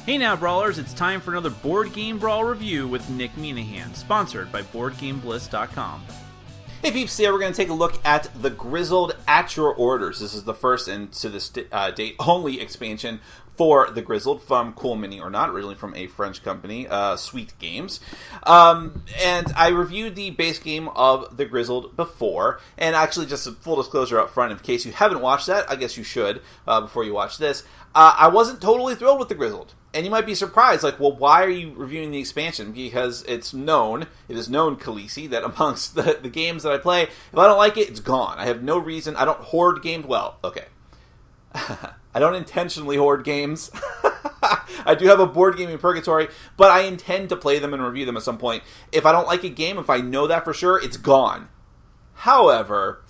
Hey now, Brawlers, it's time for another Board Game Brawl review with Nick Minahan, sponsored by BoardGameBliss.com. Hey peeps, today we're going to take a look at the Grizzled at Your Orders. This is the first and to this date only expansion for the Grizzled from Cool Mini or Not, originally from a French company, Sweet Games. And I reviewed the base game of the Grizzled before, and actually just a full disclosure up front, in case you haven't watched that, I guess you should before you watch this. I wasn't totally thrilled with the Grizzled. And you might be surprised, like, well, why are you reviewing the expansion? Because it is known, Khaleesi, that amongst the games that I play, if I don't like it, it's gone. I have no reason. I don't hoard games. Well, okay. I don't intentionally hoard games. I do have a board game in purgatory, but I intend to play them and review them at some point. If I don't like a game, if I know that for sure, it's gone. However,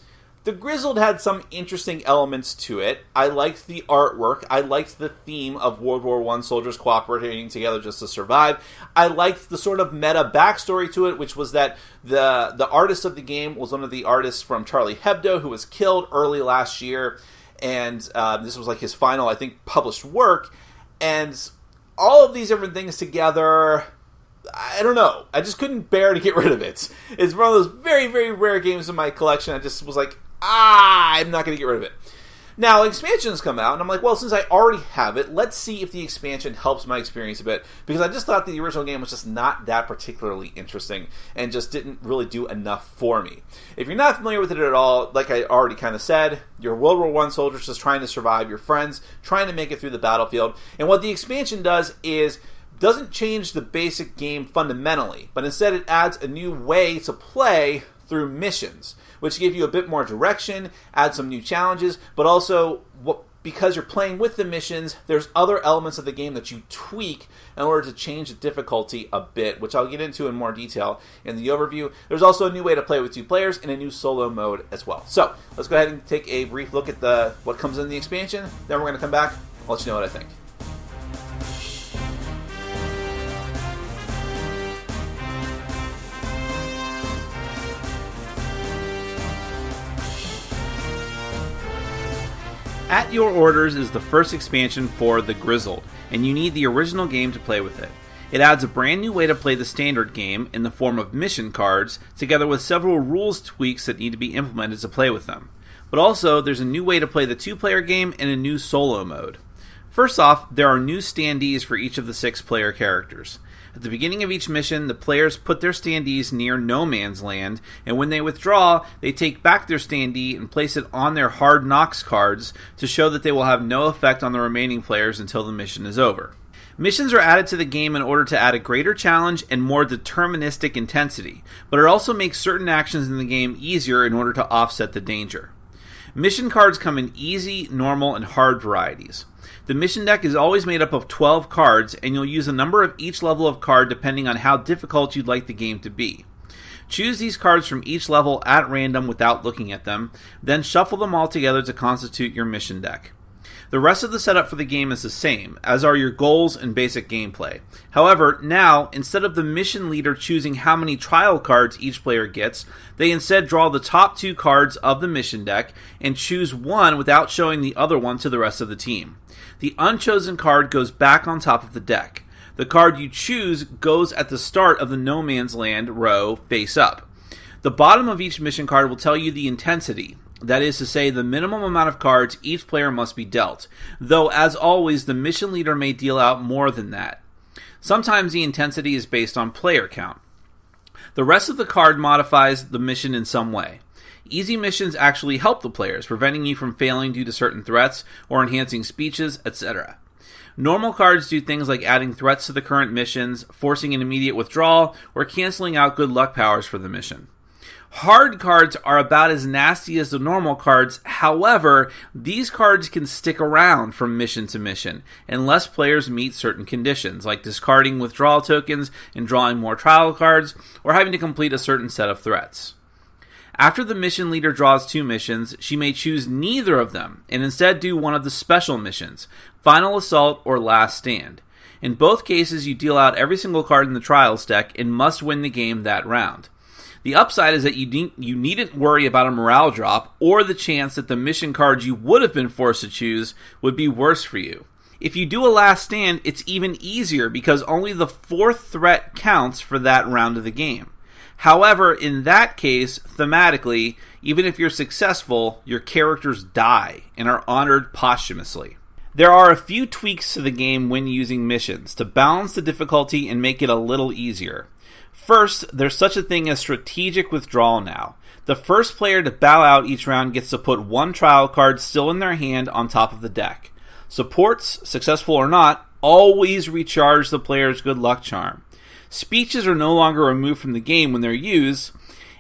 the Grizzled had some interesting elements to it. I liked the artwork. I liked the theme of World War I soldiers cooperating together just to survive. I liked the sort of meta backstory to it, which was that the artist of the game was one of the artists from Charlie Hebdo, who was killed early last year. And this was like his final, I think, published work. And all of these different things together, I don't know. I just couldn't bear to get rid of it. It's one of those very, very rare games in my collection. I just was like, I'm not going to get rid of it. Now, expansions come out, and I'm like, well, since I already have it, let's see if the expansion helps my experience a bit, because I just thought the original game was just not that particularly interesting, and just didn't really do enough for me. If you're not familiar with it at all, like I already kind of said, you're World War I soldiers just trying to survive, your friends trying to make it through the battlefield, and what the expansion does is doesn't change the basic game fundamentally, but instead it adds a new way to play through missions, which give you a bit more direction, add some new challenges, but also, because you're playing with the missions, there's other elements of the game that you tweak in order to change the difficulty a bit, which I'll get into in more detail in the overview. There's also a new way to play with 2 players and a new solo mode as well. So, let's go ahead and take a brief look at what comes in the expansion, then we're going to come back, I'll let you know what I think. At Your Orders is the first expansion for the Grizzled, and you need the original game to play with it. It adds a brand new way to play the standard game in the form of mission cards, together with several rules tweaks that need to be implemented to play with them. But also, there's a new way to play the 2-player game and a new solo mode. First off, there are new standees for each of the 6-player characters. At the beginning of each mission, the players put their standees near no man's land, and when they withdraw, they take back their standee and place it on their Hard Knocks cards to show that they will have no effect on the remaining players until the mission is over. Missions are added to the game in order to add a greater challenge and more deterministic intensity, but it also makes certain actions in the game easier in order to offset the danger. Mission cards come in easy, normal, and hard varieties. The mission deck is always made up of 12 cards, and you'll use a number of each level of card depending on how difficult you'd like the game to be. Choose these cards from each level at random without looking at them, then shuffle them all together to constitute your mission deck. The rest of the setup for the game is the same, as are your goals and basic gameplay. However, now, instead of the mission leader choosing how many trial cards each player gets, they instead draw the top 2 cards of the mission deck and choose one without showing the other one to the rest of the team. The unchosen card goes back on top of the deck. The card you choose goes at the start of the No Man's Land row face up. The bottom of each mission card will tell you the intensity, that is to say, the minimum amount of cards each player must be dealt, though as always the mission leader may deal out more than that. Sometimes the intensity is based on player count. The rest of the card modifies the mission in some way. Easy missions actually help the players, preventing you from failing due to certain threats or enhancing speeches, etc. Normal cards do things like adding threats to the current missions, forcing an immediate withdrawal, or canceling out good luck powers for the mission. Hard cards are about as nasty as the normal cards, however, these cards can stick around from mission to mission, unless players meet certain conditions, like discarding withdrawal tokens and drawing more trial cards, or having to complete a certain set of threats. After the mission leader draws 2 missions, she may choose neither of them, and instead do one of the special missions, Final Assault or Last Stand. In both cases, you deal out every single card in the Trials deck and must win the game that round. The upside is that you needn't worry about a morale drop or the chance that the mission cards you would have been forced to choose would be worse for you. If you do a last stand, it's even easier because only the fourth threat counts for that round of the game. However, in that case, thematically, even if you're successful, your characters die and are honored posthumously. There are a few tweaks to the game when using missions to balance the difficulty and make it a little easier. First, there's such a thing as strategic withdrawal now. The first player to bow out each round gets to put one trial card still in their hand on top of the deck. Supports, successful or not, always recharge the player's good luck charm. Speeches are no longer removed from the game when they're used.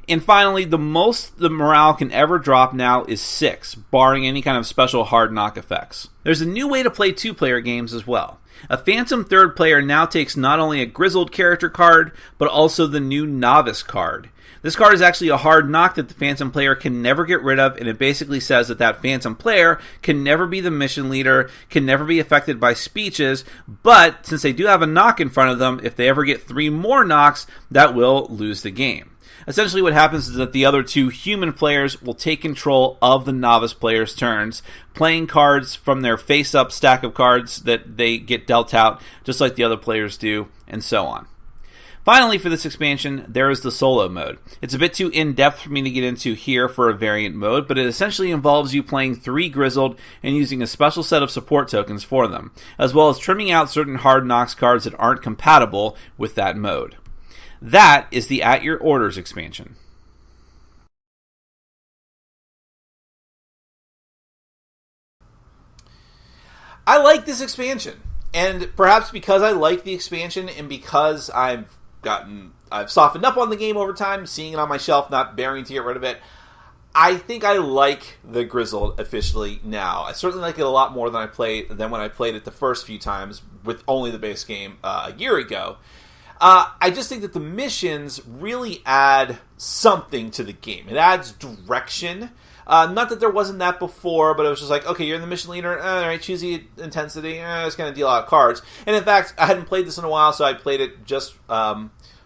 And finally, the most the morale can ever drop now is 6, barring any kind of special hard knock effects. There's a new way to play 2-player games as well. A Phantom third player now takes not only a Grizzled character card, but also the new Novice card. This card is actually a hard knock that the Phantom player can never get rid of, and it basically says that that Phantom player can never be the mission leader, can never be affected by speeches, but since they do have a knock in front of them, if they ever get 3 more knocks, that will lose the game. Essentially what happens is that the other 2 human players will take control of the Novice player's turns, playing cards from their face-up stack of cards that they get dealt out, just like the other players do, and so on. Finally, for this expansion, there is the solo mode. It's a bit too in-depth for me to get into here for a variant mode, but it essentially involves you playing 3 Grizzled and using a special set of support tokens for them, as well as trimming out certain Hard Knocks cards that aren't compatible with that mode. That is the At Your Orders expansion. I like this expansion, and perhaps because I like the expansion and because I've softened up on the game over time, seeing it on my shelf, not bearing to get rid of it, I think I like the Grizzled officially now. I certainly like it a lot more than when I played it the first few times with only the base game a year ago. I just think that the missions really add something to the game. It adds direction. Not that there wasn't that before, but it was just like, okay, you're the mission leader, all right, choose the intensity, it's going to deal out cards. And in fact, I hadn't played this in a while, so I played it just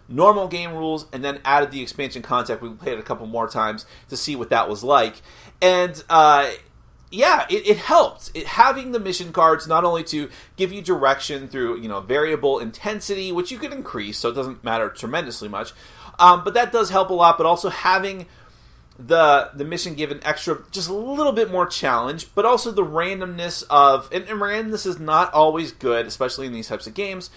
normal game rules, and then added the expansion concept. We played it a couple more times to see what that was like. And it helped. Having the mission cards not only to give you direction through variable intensity, which you can increase, so it doesn't matter tremendously much, but that does help a lot. But also having the mission give an extra, just a little bit more challenge, but also the randomness of, and randomness is not always good, especially in these types of games.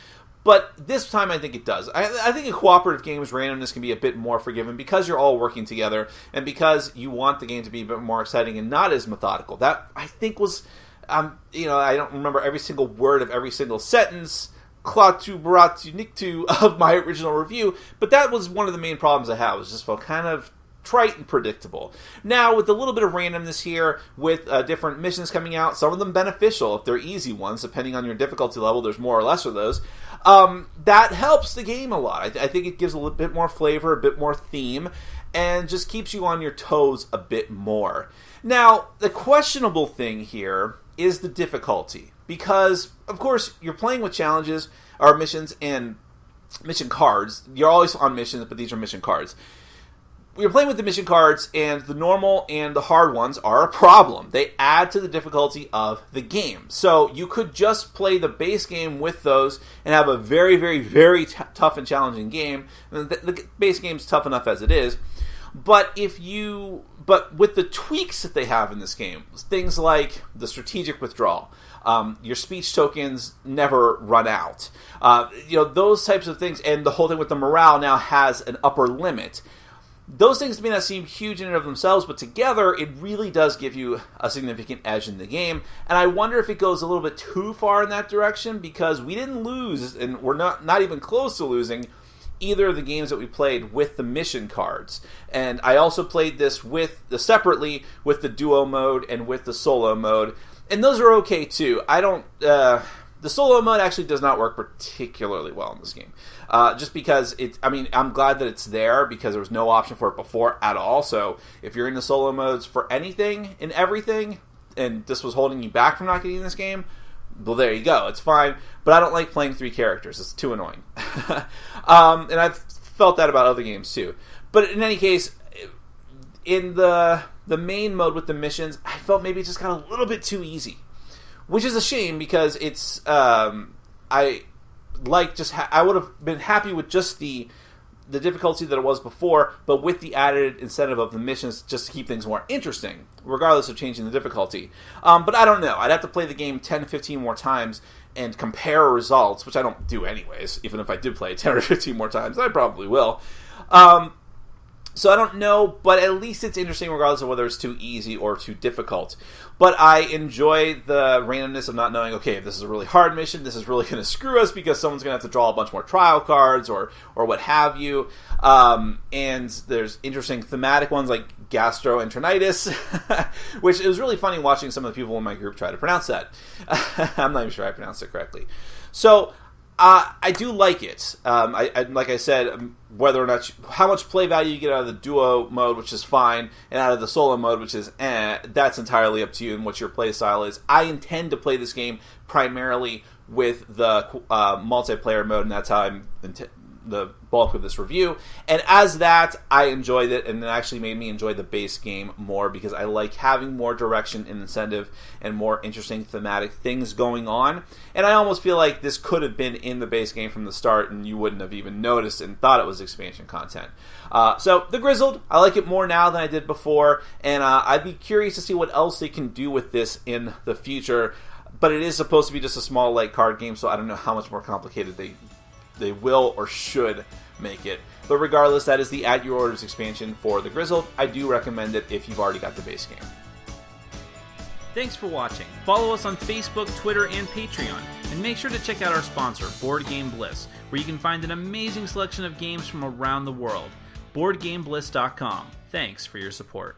But this time I think it does. I think in cooperative games, randomness can be a bit more forgiving because you're all working together and because you want the game to be a bit more exciting and not as methodical. That, I think, was, I don't remember every single word of every single sentence, klatu, baratu, niktu of my original review, but that was one of the main problems I had. It was just felt kind of trite and predictable. Now, with a little bit of randomness here, with different missions coming out, some of them beneficial if they're easy ones, depending on your difficulty level, there's more or less of those. That helps the game a lot. I think it gives a little bit more flavor, a bit more theme, and just keeps you on your toes a bit more. Now, the questionable thing here is the difficulty, because, of course, you're playing with challenges, or missions, and mission cards. You're always on missions, but these are mission cards. You're playing with the mission cards, and the normal and the hard ones are a problem. They add to the difficulty of the game. So you could just play the base game with those and have a very, very, very tough and challenging game. The base game's tough enough as it is. But with the tweaks that they have in this game, things like the strategic withdrawal, your speech tokens never run out. Those types of things, and the whole thing with the morale now has an upper limit. Those things may not seem huge in and of themselves, but together it really does give you a significant edge in the game. And I wonder if it goes a little bit too far in that direction, because we didn't lose, and we're not even close to losing, either of the games that we played with the mission cards. And I also played this separately with the duo mode and with the solo mode, and those are okay too. The solo mode actually does not work particularly well in this game. Just because I'm glad that it's there, because there was no option for it before at all. So if you're in the solo modes for anything and everything, and this was holding you back from not getting this game, well, there you go. It's fine. But I don't like playing 3 characters. It's too annoying. And I've felt that about other games too. But in any case, in the main mode with the missions, I felt maybe it just got a little bit too easy. which is a shame because it's I would have been happy with just the difficulty that it was before, but with the added incentive of the missions just to keep things more interesting, regardless of changing the difficulty. But I don't know. I'd have to play the game 10 to 15 more times and compare results, which I don't do anyways. Even if I did play it 10 or 15 more times, I probably will. So I don't know, but at least it's interesting regardless of whether it's too easy or too difficult. But I enjoy the randomness of not knowing, okay, if this is a really hard mission, this is really going to screw us because someone's going to have to draw a bunch more trial cards or what have you. And there's interesting thematic ones like gastroenteritis, which it was really funny watching some of the people in my group try to pronounce that. I'm not even sure I pronounced it correctly. So I do like it. Like I said, whether or not how much play value you get out of the duo mode, which is fine, and out of the solo mode, which is that's entirely up to you and what your play style is. I intend to play this game primarily with the multiplayer mode, and that's how I'm the bulk of this review. And as that, I enjoyed it, and it actually made me enjoy the base game more because I like having more direction and incentive and more interesting thematic things going on. And I almost feel like this could have been in the base game from the start and you wouldn't have even noticed and thought it was expansion content. So the Grizzled, I like it more now than I did before, and I'd be curious to see what else they can do with this in the future. But it is supposed to be just a small light card game, so I don't know how much more complicated they will or should make it. But regardless, that is the At Your Orders expansion for the Grizzled. I do recommend it if you've already got the base game. Thanks for watching. Follow us on Facebook, Twitter, and Patreon. And make sure to check out our sponsor, Board Game Bliss, where you can find an amazing selection of games from around the world. BoardGameBliss.com. Thanks for your support.